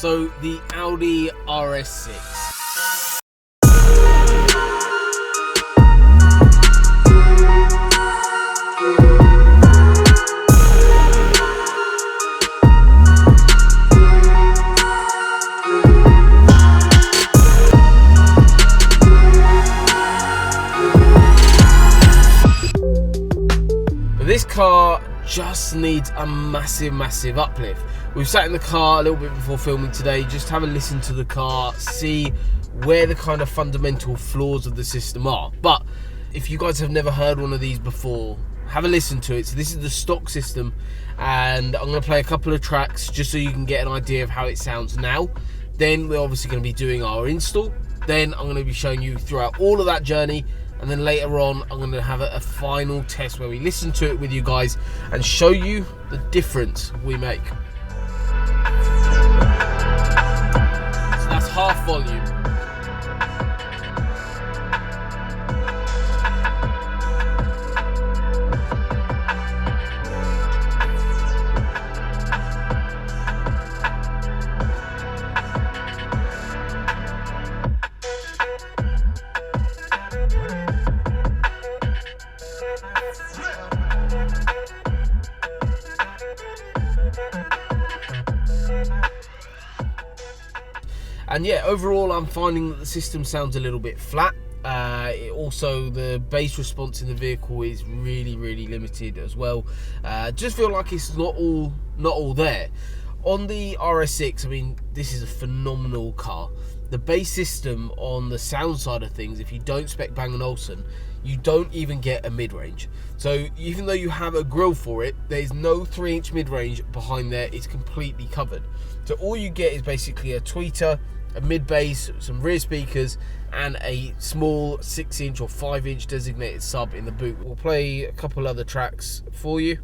So the Audi RS6. This car just needs a massive uplift. We've sat in the car a little bit before filming today, just have a listen to the car, see where the kind of fundamental flaws of the system are. But if you guys have never heard one of these before, have a listen to it. So this is the stock system, and I'm going to play a couple of tracks just so you can get an idea of how it sounds now. Then we're obviously going to be doing our install. Then I'm going to be showing you throughout all of that journey. And then later on, I'm going to have a final test where we listen to it with you guys and show you the difference we make. So that's half volume. And yeah, overall I'm finding that the system sounds a little bit flat. Also, the bass response in the vehicle is really limited as well. Just feel like it's not all there. On the RS6, I mean, this is a phenomenal car. The bass system on the sound side of things, if you don't spec Bang & Olufsen, you don't even get a mid-range. So even though you have a grille for it, there's no 3-inch mid-range behind there. It's completely covered. So all you get is basically a tweeter, a mid-bass, some rear speakers, and a small 6-inch or 5-inch designated sub in the boot. We'll play a couple other tracks for you.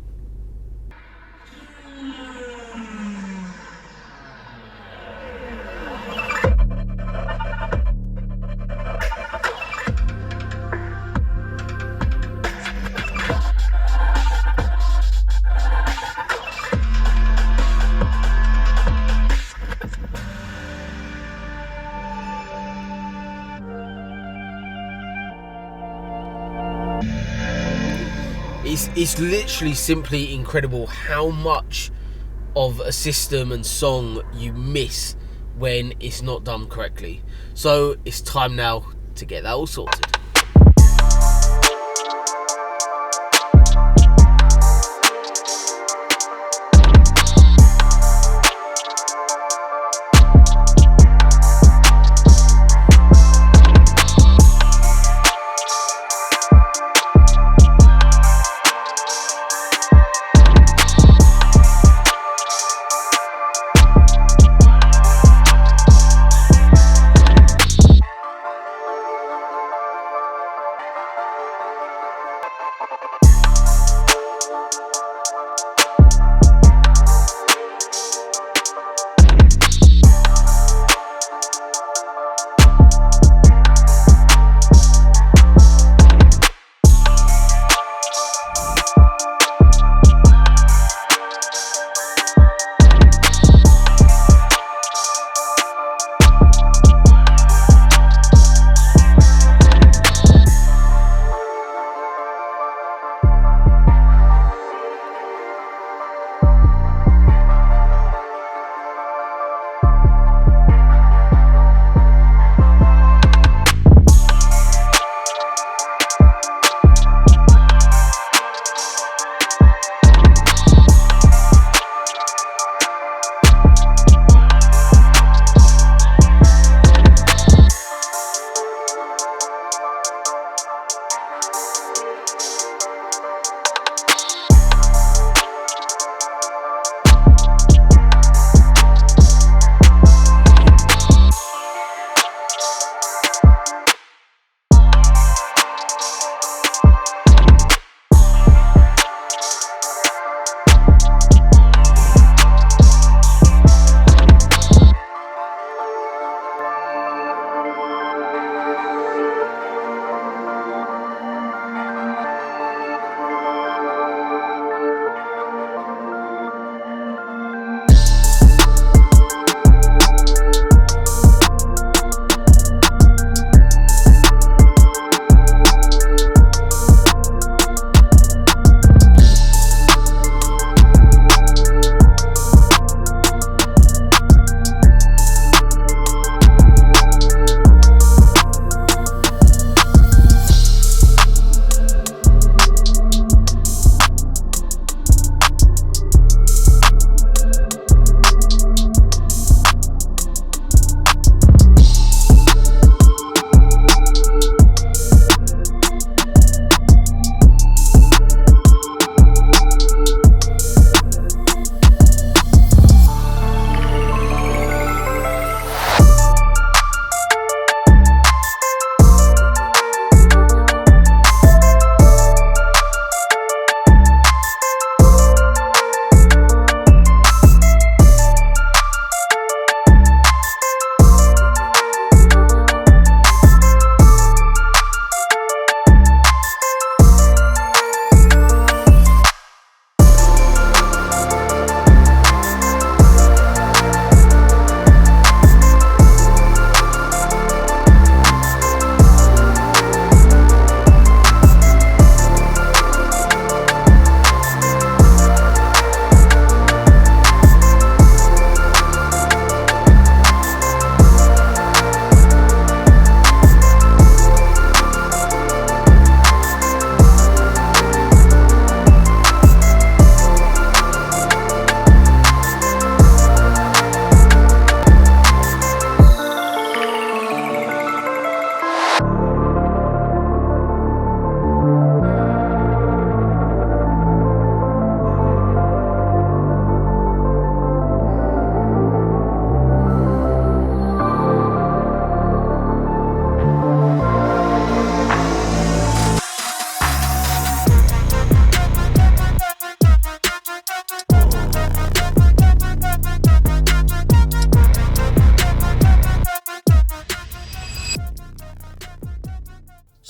It's literally simply incredible how much of a system and song you miss when it's not done correctly. So it's time now to get that all sorted.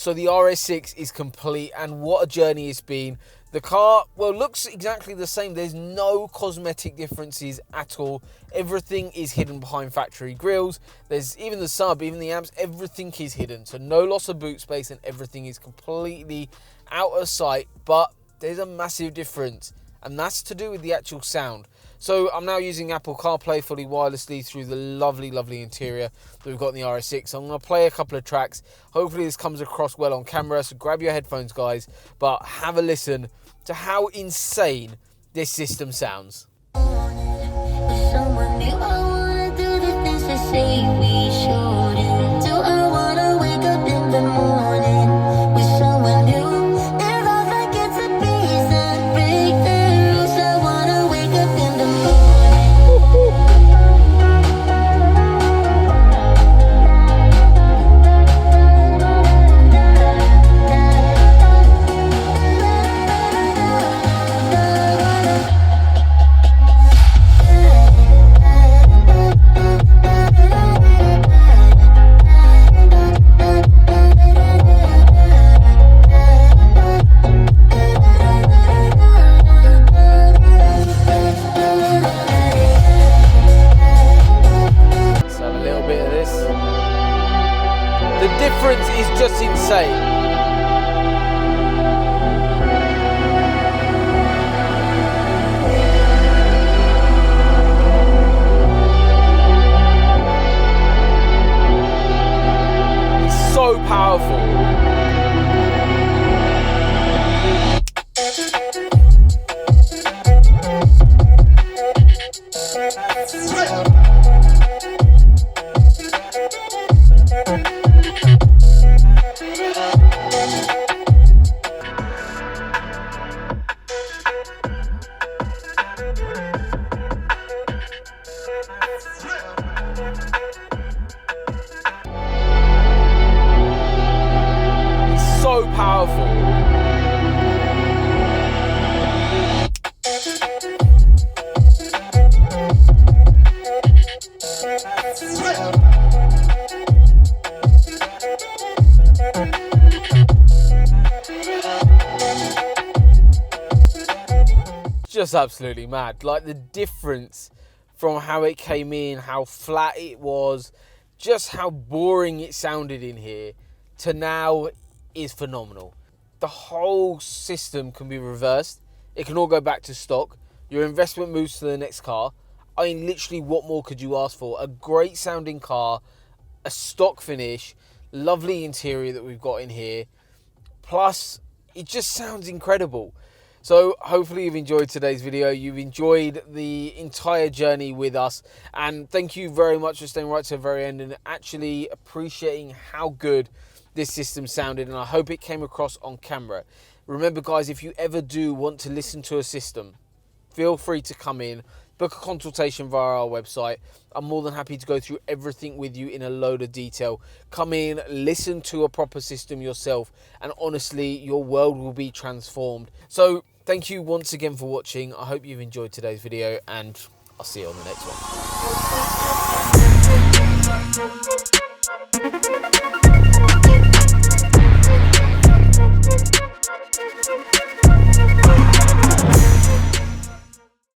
So the RS6 is complete, and what a journey it's been. The car, well, looks exactly the same. There's no cosmetic differences at all. Everything is hidden behind factory grills. There's even the sub, even the amps, everything is hidden. So no loss of boot space, and everything is completely out of sight. But there's a massive difference, and that's to do with the actual sound. So I'm now using Apple CarPlay fully wirelessly through the lovely, lovely interior that we've got in the RS6. So I'm going to play a couple of tracks. Hopefully this comes across well on camera, so grab your headphones, guys, but have a listen to how insane this system sounds. Someone new, I wanna do the things they say we shouldn't do. I wanna wake up in the morning with someone new. If I forget to be and break the rules, I wanna wake up in the Difference is just insane. It's so powerful. So powerful. Just absolutely mad. Like the difference from how it came in, how flat it was, just how boring it sounded in here to now is phenomenal. The whole system can be reversed. It can all go back to stock. Your investment moves to the next car. I mean, literally, what more could you ask for? A great sounding car, a stock finish, lovely interior that we've got in here. Plus, it just sounds incredible. So hopefully you've enjoyed today's video. You've enjoyed the entire journey with us. And thank you very much for staying right to the very end and actually appreciating how good this system sounded. And I hope it came across on camera. Remember, guys, if you ever do want to listen to a system, feel free to come in, book a consultation via our website. I'm more than happy to go through everything with you in a load of detail. Come in, listen to a proper system yourself, and honestly, your world will be transformed. So thank you once again for watching. I hope you've enjoyed today's video, and I'll see you on the next one.